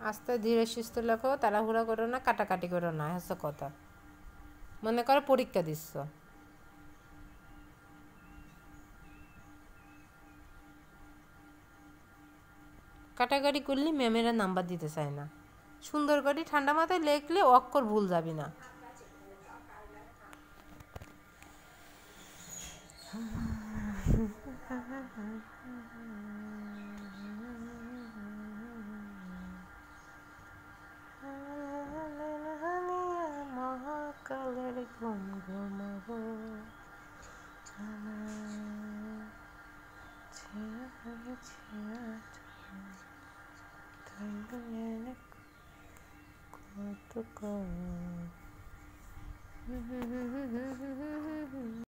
আস্তে ধীরে সুস্থ লেখো, তাড়াহুড়া করো না, কাটাকাটি করো না, হচ্ছে কথা। মনে করো পরীক্ষা দিচ্ছ, কাটাকাটি করলে ম্যামেরা নাম্বার দিতে চায় না। সুন্দর করে ঠান্ডা মাথায় লেখলে অক্ষর ভুল যাবি না। মহাকালের ঘুম ঘুমাবো, কত